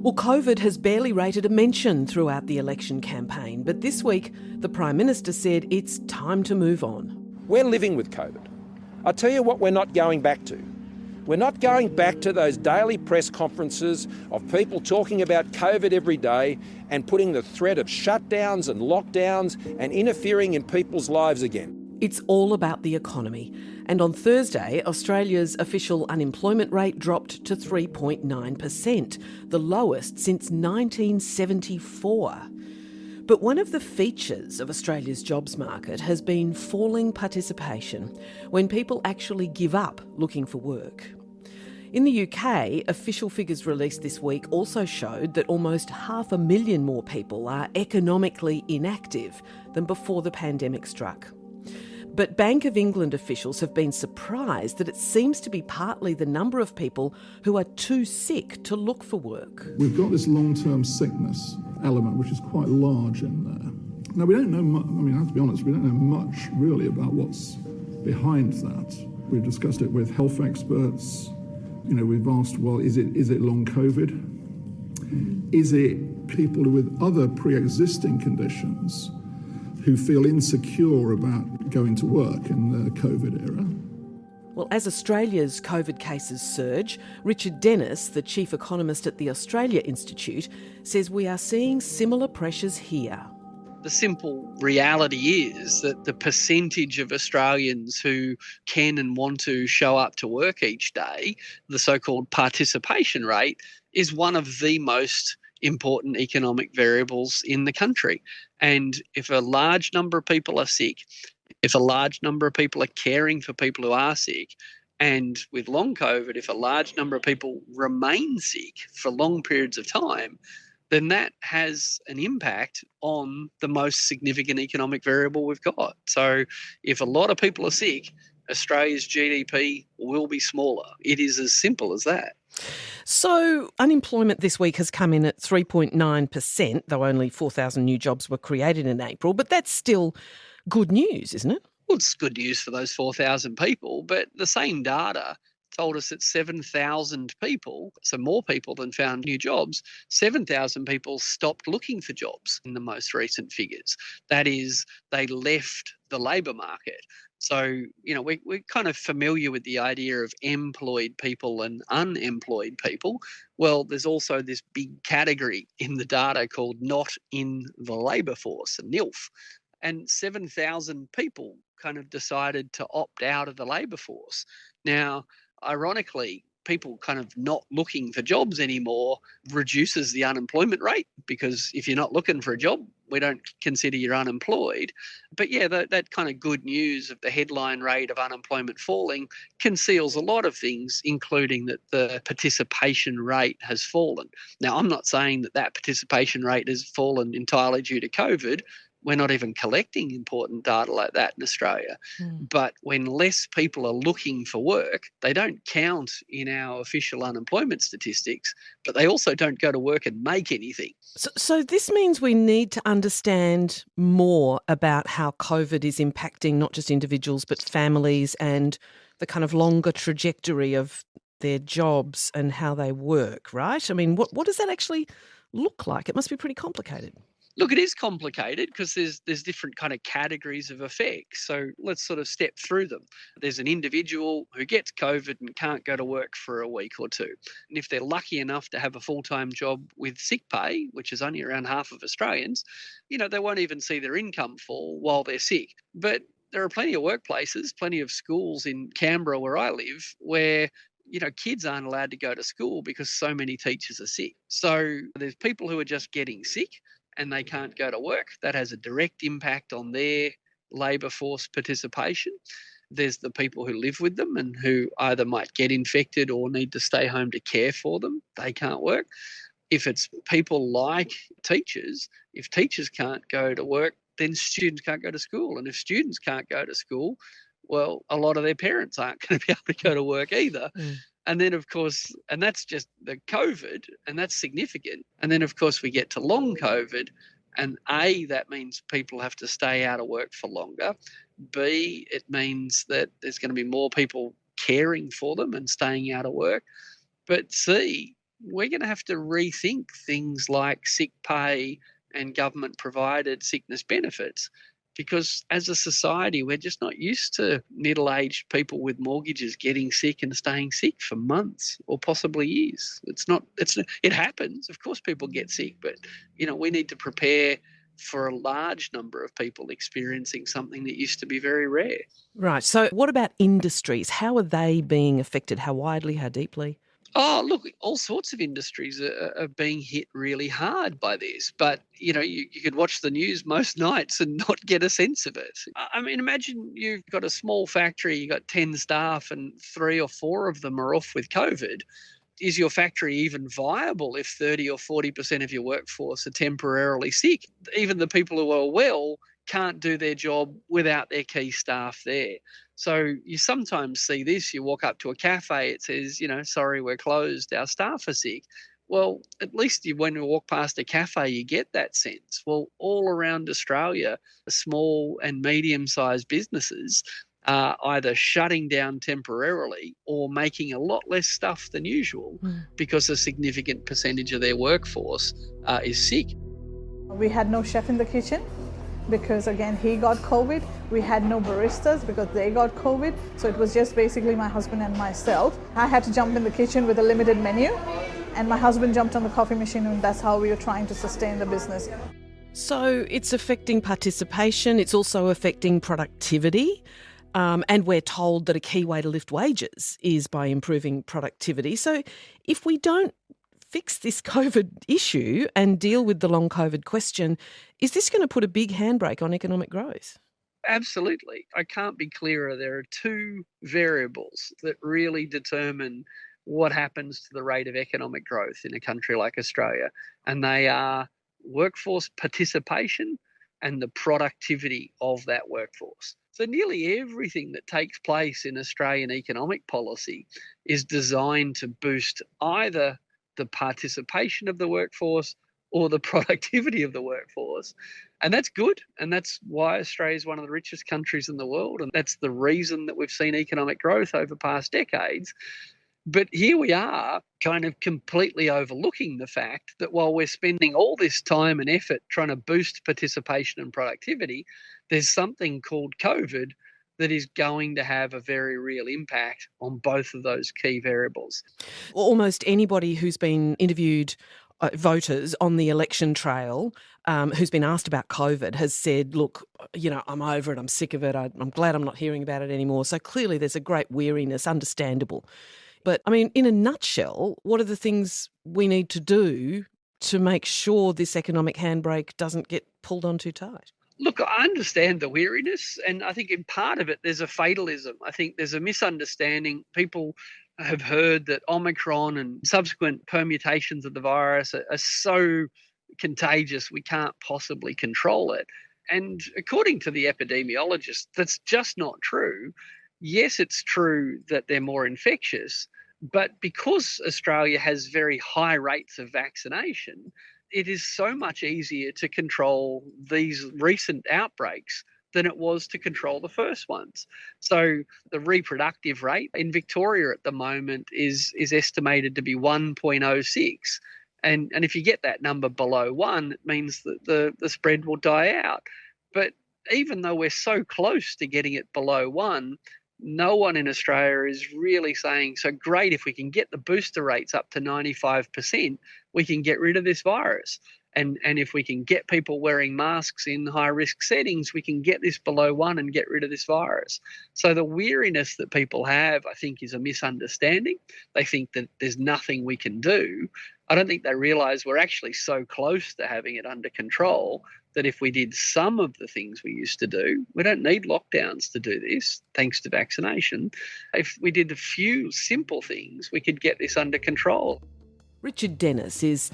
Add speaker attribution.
Speaker 1: Well, COVID has barely rated a mention throughout the election campaign, but this week the Prime Minister said it's time to move on.
Speaker 2: We're living with COVID. I tell you what we're not going back to. We're not going back to those daily press conferences of people talking about COVID every day and putting the threat of shutdowns and lockdowns and interfering in people's lives again.
Speaker 1: It's all about the economy. And on Thursday, Australia's official unemployment rate dropped to 3.9%, the lowest since 1974. But one of the features of Australia's jobs market has been falling participation, when people actually give up looking for work. In the UK, official figures released this week also showed that almost 500,000 more people are economically inactive than before the pandemic struck. But Bank of England officials have been surprised that it seems to be partly the number of people who are too sick to look for work.
Speaker 3: We've got this long-term sickness element, which is quite large in there. Now, we don't know much, I have to be honest, we don't know much really about what's behind that. We've discussed it with health experts. We've asked, well, is it long COVID? Is it people with other pre-existing conditions who feel insecure about going to work in the COVID era?
Speaker 1: Well, as Australia's COVID cases surge, Richard Dennis, the chief economist at the Australia Institute, says we are seeing similar pressures here.
Speaker 4: The simple reality is that the percentage of Australians who can and want to show up to work each day, the so-called participation rate, is one of the most important economic variables in the country. And if a large number of people are sick, if a large number of people are caring for people who are sick, and with long COVID, if a large number of people remain sick for long periods of time, then that has an impact on the most significant economic variable we've got. So if a lot of people are sick, Australia's GDP will be smaller. It is as simple as that.
Speaker 1: So unemployment this week has come in at 3.9%, though only 4,000 new jobs were created in April. But that's still good news, isn't it?
Speaker 4: Well, it's good news for those 4,000 people, but the same data told us that 7,000 people, so more people than found new jobs, 7,000 people stopped looking for jobs in the most recent figures. That is, they left the labour market. So, we're kind of familiar with the idea of employed people and unemployed people. Well, there's also this big category in the data called not in the labour force, NILF. And 7,000 people kind of decided to opt out of the labour force. Now, ironically, people kind of not looking for jobs anymore reduces the unemployment rate, because if you're not looking for a job, we don't consider you're unemployed. But yeah, that kind of good news of the headline rate of unemployment falling conceals a lot of things, including that the participation rate has fallen. Now, I'm not saying that participation rate has fallen entirely due to COVID. We're not even collecting important data like that in Australia. But when less people are looking for work, they don't count in our official unemployment statistics, but they also don't go to work and make anything.
Speaker 1: So this means we need to understand more about how COVID is impacting not just individuals but families, and the kind of longer trajectory of their jobs and how they work, right? I mean, what does that actually look like? It must be pretty complicated.
Speaker 4: Look, it is complicated because there's different kind of categories of effects. So let's sort of step through them. There's an individual who gets COVID and can't go to work for a week or two. And if they're lucky enough to have a full-time job with sick pay, which is only around half of Australians, they won't even see their income fall while they're sick. But there are plenty of workplaces, plenty of schools in Canberra where I live, where kids aren't allowed to go to school because so many teachers are sick. So there's people who are just getting sick and they can't go to work. That has a direct impact on their labour force participation. There's the people who live with them and who either might get infected or need to stay home to care for them. They can't work. If it's people like teachers, if teachers can't go to work, then students can't go to school. And if students can't go to school, well, a lot of their parents aren't going to be able to go to work either. And then, of course, and that's just the COVID, and that's significant. And then, of course, we get to long COVID, and A, that means people have to stay out of work for longer. B, it means that there's going to be more people caring for them and staying out of work. But C, we're going to have to rethink things like sick pay and government provided sickness benefits, because as a society, we're just not used to middle-aged people with mortgages getting sick and staying sick for months or possibly years. It happens. Of course people get sick, but we need to prepare for a large number of people experiencing something that used to be very rare.
Speaker 1: Right. So what about industries? How are they being affected? How widely, how deeply?
Speaker 4: Oh, look, all sorts of industries are being hit really hard by this. But, you could watch the news most nights and not get a sense of it. I mean, imagine you've got a small factory, you've got 10 staff and 3 or 4 of them are off with COVID. Is your factory even viable if 30 or 40% of your workforce are temporarily sick? Even the people who are well can't do their job without their key staff there. So you sometimes see this, you walk up to a cafe, it says, sorry, we're closed, our staff are sick. Well, at least when you walk past a cafe, you get that sense. Well, all around Australia, small and medium-sized businesses are either shutting down temporarily or making a lot less stuff than usual because a significant percentage of their workforce is sick.
Speaker 5: We had no chef in the kitchen because, again, he got COVID. We had no baristas because they got COVID. So it was just basically my husband and myself. I had to jump in the kitchen with a limited menu, and my husband jumped on the coffee machine, and that's how we were trying to sustain the business.
Speaker 1: So it's affecting participation. It's also affecting productivity. And we're told that a key way to lift wages is by improving productivity. So if we don't fix this COVID issue and deal with the long COVID question, is this going to put a big handbrake on economic growth?
Speaker 4: Absolutely. I can't be clearer. There are 2 variables that really determine what happens to the rate of economic growth in a country like Australia, and they are workforce participation and the productivity of that workforce. So nearly everything that takes place in Australian economic policy is designed to boost either the participation of the workforce or the productivity of the workforce. And that's good. And that's why Australia is one of the richest countries in the world. And that's the reason that we've seen economic growth over past decades. But here we are kind of completely overlooking the fact that while we're spending all this time and effort trying to boost participation and productivity, there's something called COVID that is going to have a very real impact on both of those key variables.
Speaker 1: Almost anybody who's been interviewed, voters on the election trail, who's been asked about COVID has said, look, I'm over it, I'm sick of it, I'm glad I'm not hearing about it anymore. So clearly there's a great weariness, understandable. But, I mean, in a nutshell, what are the things we need to do to make sure this economic handbrake doesn't get pulled on too tight?
Speaker 4: Look, I understand the weariness, and I think in part of it there's a fatalism. I think there's a misunderstanding. People have heard that Omicron and subsequent permutations of the virus are so contagious we can't possibly control it. And according to the epidemiologists, that's just not true. Yes, it's true that they're more infectious, but because Australia has very high rates of vaccination, it is so much easier to control these recent outbreaks than it was to control the first ones. So the reproductive rate in Victoria at the moment is estimated to be 1.06. And if you get that number below 1, it means that the spread will die out. But even though we're so close to getting it below 1, no one in Australia is really saying, so great, if we can get the booster rates up to 95%, we can get rid of this virus. And if we can get people wearing masks in high-risk settings, we can get this below 1 and get rid of this virus. So the weariness that people have, I think, is a misunderstanding. They think that there's nothing we can do. I don't think they realise we're actually so close to having it under control that if we did some of the things we used to do, we don't need lockdowns to do this, thanks to vaccination. If we did a few simple things, we could get this under control.
Speaker 1: Richard Dennis is